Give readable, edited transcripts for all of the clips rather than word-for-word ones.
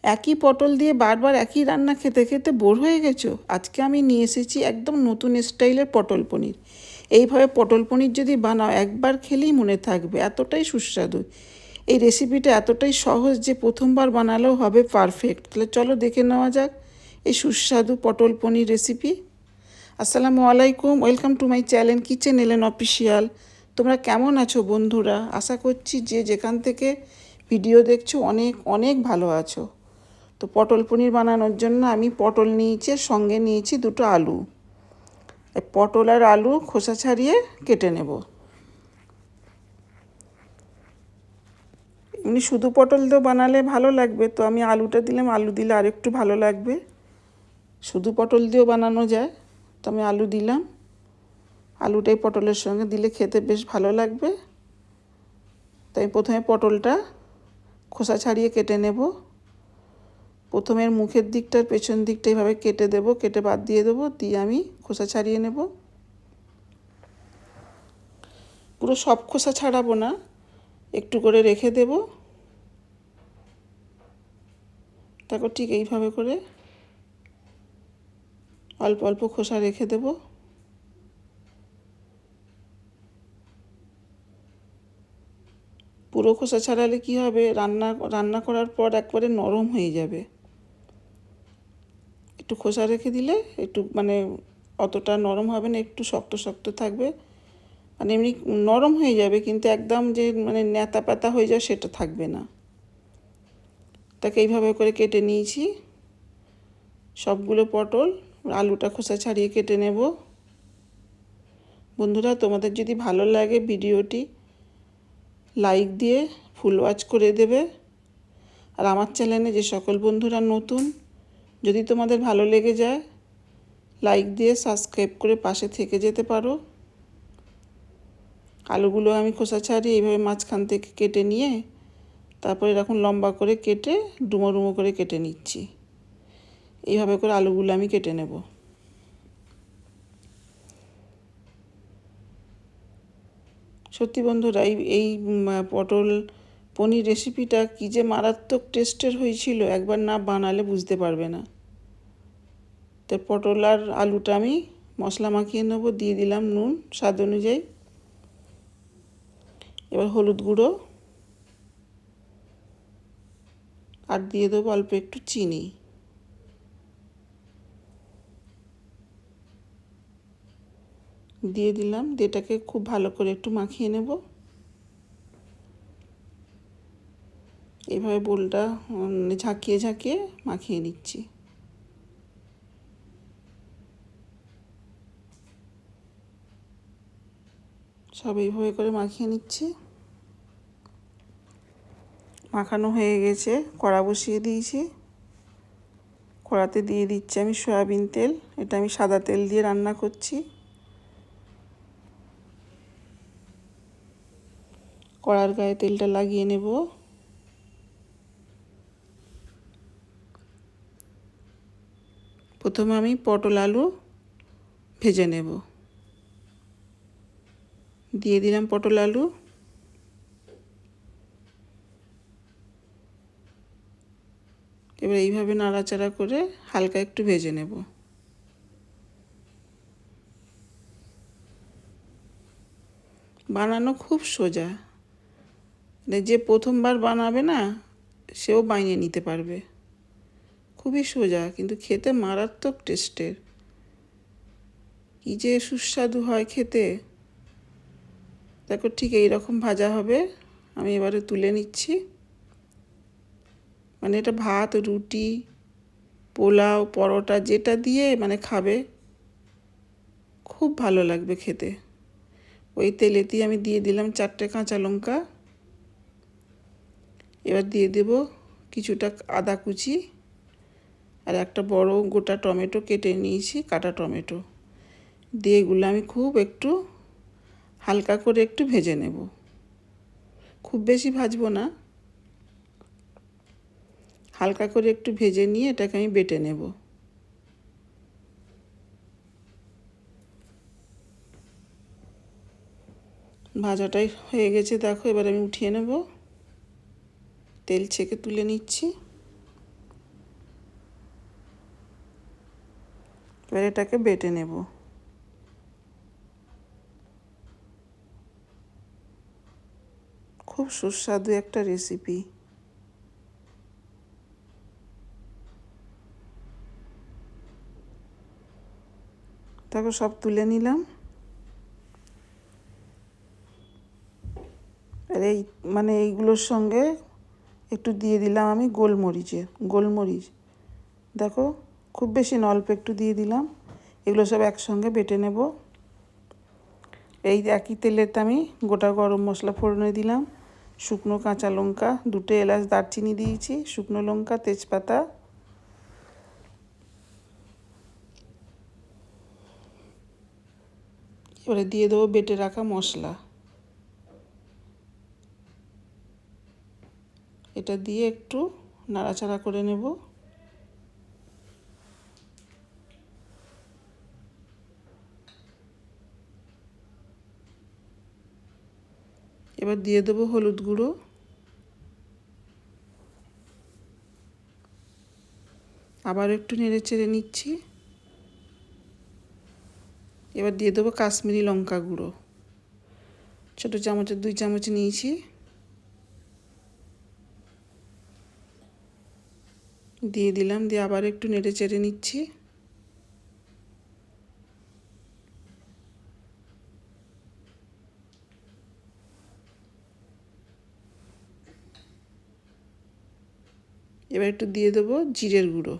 একই পটল দিয়ে বারবার একই রান্না খেতে খেতে বোর হয়ে গেছো? আজকে আমি নিয়ে এসেছি একদম নতুন স্টাইলের পটল পনির। এইভাবে পটল পনির যদি বানাও একবার খেলেই মনে থাকবে, এতটাই সুস্বাদু। এই রেসিপিটা এতটাই সহজ যে প্রথমবার বানালেও হবে পারফেক্ট। তাহলে চলো দেখে নেওয়া যাক এই সুস্বাদু পটল পনির রেসিপি। আসসালামু আলাইকুম, welcome to my channel kitchen এলেন অফিসিয়াল। তোমরা কেমন আছো বন্ধুরা? আশা করছি যে যেখান থেকে ভিডিও দেখছো অনেক অনেক ভালো আছো। তো পটল পনির বানানোর জন্য আমি পটল নিয়েছি, সঙ্গে নিয়েছি দুটো আলু। পটল আর আলু খোসা ছাড়িয়ে কেটে নেব। এমনি শুধু পটল দিয়েও বানালে ভালো লাগবে, তো আমি আলুটা দিলাম, আলু দিলে আরেকটু ভালো লাগবে। শুধু পটল দিয়েও বানানো যায়, তো আমি আলু দিলাম। আলুটাই পটলের সঙ্গে দিলে খেতে বেশ ভালো লাগবে। তাই প্রথমে পটলটা খোসা ছাড়িয়ে কেটে নেব। প্রথমে মুখের দিকটার পেছন দিকটা এইভাবে কেটে দেব, কেটে বাদ দিয়ে দেবো, দিয়ে আমি খোসা ছাড়িয়ে নেব। পুরো সব খোসা ছাড়াবো না, একটু করে রেখে দেব। তারপর ঠিক এইভাবে করে অল্প অল্প খোসা রেখে দেব। পুরো খোসা ছাড়ালে কি হবে, রান্না করার পর একবারে নরম হয়ে যাবে। একটু খোসা রেখে দিলে একটু অতটা নরম হবে না, একটু শক্ত শক্ত থাকবে। এমনি নরম হয়ে যাবে, কিন্তু একদম যে ন্যাতা প্যাতা হয়ে যায় সেটা থাকবে না। তাকে এইভাবে করে কেটে নিয়েছি সবগুলো পটল। আলুটা খোসা ছাড়িয়ে কেটে নেব। বন্ধুরা, তোমাদের যদি ভালো লাগে ভিডিওটি লাইক দিয়ে ফুল ওয়াচ করে দেবে। আর আমার চ্যানেলে যে সকল বন্ধুরা নতুন, যদি তোমাদের ভালো লেগে যায় লাইক দিয়ে সাবস্ক্রাইব করে পাশে থেকে যেতে পারো। আলুগুলো আমি খোসা ছাড়িয়ে এইভাবে মাঝখান থেকে কেটে নিয়ে তারপরে এরকম লম্বা করে কেটে ডুমো ডুমো করে কেটে নিচ্ছি। এইভাবে করে আলুগুলো আমি কেটে নেব। সত্যি বন্ধুরা, এই পটল পনির রেসিপিটা কী যে মারাত্মক টেস্টের হয়েছিল, একবার না বানালে বুঝতে পারবে না। তো পটল আর আলুটা আমি মশলা মাখিয়ে নেব। দিয়ে দিলাম নুন স্বাদ অনুযায়ী, এবার হলুদ গুঁড়ো, আর দিয়ে দেবো অল্প একটু চিনি। দিয়ে দিলাম, দিয়ে এটাকে খুব ভালো করে একটু মাখিয়ে নেব। এইভাবে বোলটা ঝাঁকিয়ে ঝাঁকিয়ে মাখিয়ে নিচ্ছি। সব এইভাবে করে মাখিয়ে নিচ্ছি। মাখানো হয়ে গেছে, কড়া বসিয়ে দিয়েছি। কড়াতে দিয়ে দিচ্ছি আমি সয়াবিন তেল। এটা আমি সাদা তেল দিয়ে রান্না করছি। কড়ার গায়ে তেলটা লাগিয়ে নেব। প্রথমে আমি পটল আলু ভেজে নেব। দিয়ে দিলাম পটল আলু। এবার এইভাবে নাড়াচাড়া করে হালকা একটু ভেজে নেব। বানানো খুব সোজা, যে প্রথমবার বানাবে না সেও বানিয়ে নিতে পারবে। খুবই সোজা, কিন্তু খেতে মারাত্মক টেস্টের। কী যে সুস্বাদু হয় খেতে। দেখো ঠিক এইরকম ভাজা হবে। আমি এবারে তুলে নিচ্ছি। এটা ভাত, রুটি, পোলাও, পরোটা যেটা দিয়ে খাবে খুব ভালো লাগবে খেতে। ওই তেলেতেই আমি দিয়ে দিলাম 4টে কাঁচা লঙ্কা। এবার দিয়ে দেব কিছুটা আদা কুচি, আর একটা বড় গোটা টমেটো কেটে নিয়েছি, কাটা টমেটো। দিয়ে এগুলো আমি খুব একটু হালকা করে একটু ভেজে নেব। খুব বেশি ভাজবো না, হালকা করে একটু ভেজে নিয়ে এটাকে আমি বেটে নেব। ভাজাটাই হয়ে গেছে, দেখো এবার আমি উঠিয়ে নেব। তেল ছেঁকে তুলে নিচ্ছি। এবার এটাকে বেটে নেব। খুব সুস্বাদু একটা রেসিপি। তারপর সব তুলে নিলাম। আর এইগুলোর সঙ্গে একটু দিয়ে দিলাম আমি গোলমরিচ। দেখো, খুব বেশি না, অল্প একটু দিয়ে দিলাম। এগুলো সব একসঙ্গে বেটে নেব। এই একই তেলেতে আমি গোটা গরম মশলা ফোড়নে দিলাম, শুকনো কাঁচা লঙ্কা, 2টে এলাচ দারচিনি দিয়েছি, শুকনো লঙ্কা, তেজপাতা। এবারে দিয়ে দেবো বেটে রাখা মশলা। এটা দিয়ে একটু নাড়াচাড়া করে নেব। এবার দিয়ে দেবো হলুদ গুঁড়ো, আবার একটু নেড়ে চেড়ে নিচ্ছি। এবার দিয়ে দেবো কাশ্মীরি লঙ্কা গুঁড়ো, ছোটো চামচের 2 চামচ নিয়েছি। দিয়ে দিলাম, দিয়ে আবার একটু নেড়ে চেড়ে নিচ্ছি। এবার একটু দিয়ে দেবো জিরের গুঁড়ো।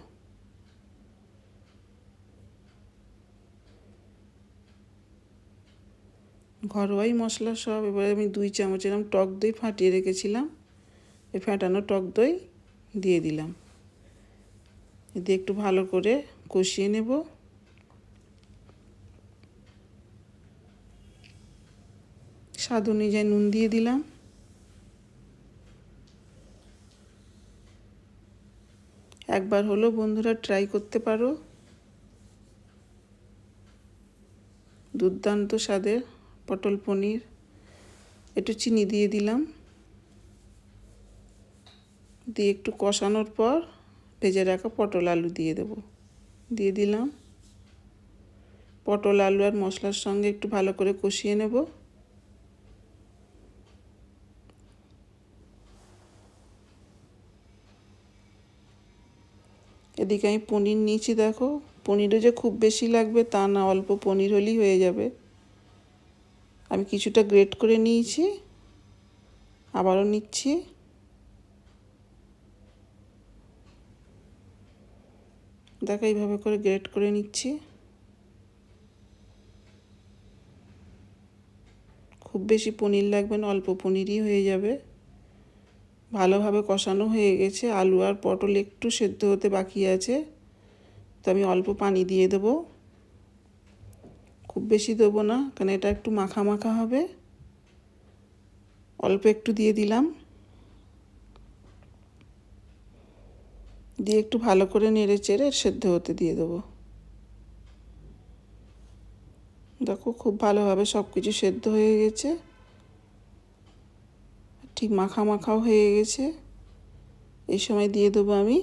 ঘরোয়াই মশলা সব। এবারে আমি 2 চামচ এরকম টক দই ফাটিয়ে রেখেছিলাম, এই ফাটানো টক দই দিয়ে দিলাম। দিয়ে একটু ভালো করে কষিয়ে নেব। স্বাদ অনুযায়ী নুন দিয়ে দিলাম। একবার হলো বন্ধুরা ট্রাই করতে পারো, দুর্দান্ত স্বাদের পটল পনির। একটু চিনি দিয়ে দিলাম, দিয়ে একটু কষানোর পর ভেজে রাখা পটল আলু দিয়ে দেব। দিয়ে দিলাম। পটল আলু আর মশলার সঙ্গে একটু ভালো করে কষিয়ে নেব। এদিকে আমি পনির নিয়েছি। দেখো, পনিরও যে খুব বেশি লাগবে তা না, অল্প পনির হলেই হয়ে যাবে। আমি কিছুটা গ্রেট করে নিয়েছি, আবারও নিচ্ছি। দেখো, এইভাবে করে গ্রেট করে নিচ্ছি। খুব বেশি পনির লাগবে না, অল্প পনিরই হয়ে যাবে। ভালোভাবে কষানো হয়ে গেছে। আলু আর পটল একটু সেদ্ধ হতে বাকি আছে, তো আমি অল্প পানি দিয়ে দেব। খুব বেশি দেবো না, কারণ এটা একটু মাখা মাখা হবে। অল্প একটু দিয়ে দিলাম, দিয়ে একটু ভালো করে নেড়ে চেড়ে সেদ্ধ হতে দিয়ে দেবো। দেখো, খুব ভালোভাবে সব কিছু সেদ্ধ হয়ে গেছে, ঠিক মাখা মাখাও হয়ে গেছে। এই সময় দিয়ে দেবো আমি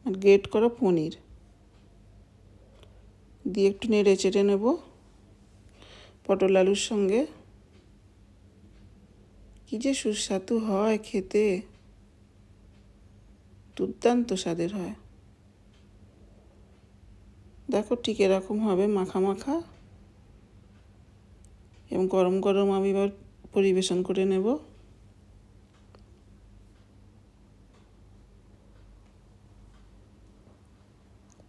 গ্রেট করা পনির, দিয়ে একটু নেড়ে চেড়ে নেব পটল আলুর সঙ্গে। কী যে সুস্বাদু হয় খেতে, দুর্দান্ত স্বাদের হয়। দেখো, ঠিক এরকম হবে মাখা মাখা। এবং গরম গরম আমি এবার পরিবেশন করে নেব।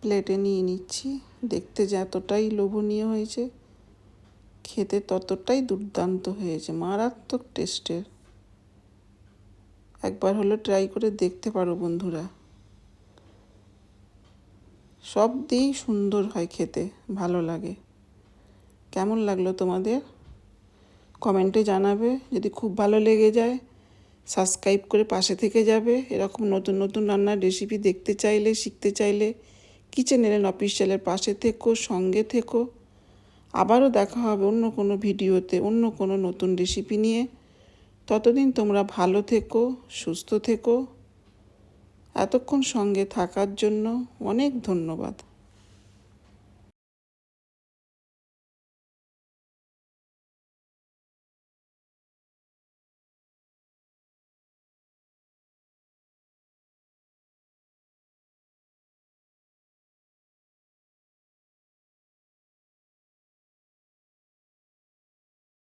প্লেটে নিয়ে নিচ্ছি। দেখতে যতটাই লোভনীয় হয়েছে, খেতে ততটাই দুর্দান্ত হয়েছে, মারাত্মক টেস্টের। একবার হলো ট্রাই করে দেখতে পারো বন্ধুরা। সব দিয়েই সুন্দর হয় খেতে, ভালো লাগে। কেমন লাগলো তোমাদের কমেন্টে জানাবে। যদি খুব ভালো লেগে যায় সাবস্ক্রাইব করে পাশে থেকে যাবে। এরকম নতুন নতুন রান্নার রেসিপি দেখতে চাইলে, শিখতে চাইলে কিচেন এলেন অফিসিয়ালের পাশে থেকো, সঙ্গে থেকো। আবারও দেখা হবে অন্য কোনো ভিডিওতে, অন্য কোনো নতুন রেসিপি নিয়ে। ততদিন তোমরা ভালো থেকো, সুস্থ থেকো। এতক্ষণ সঙ্গে থাকার জন্য অনেক ধন্যবাদ।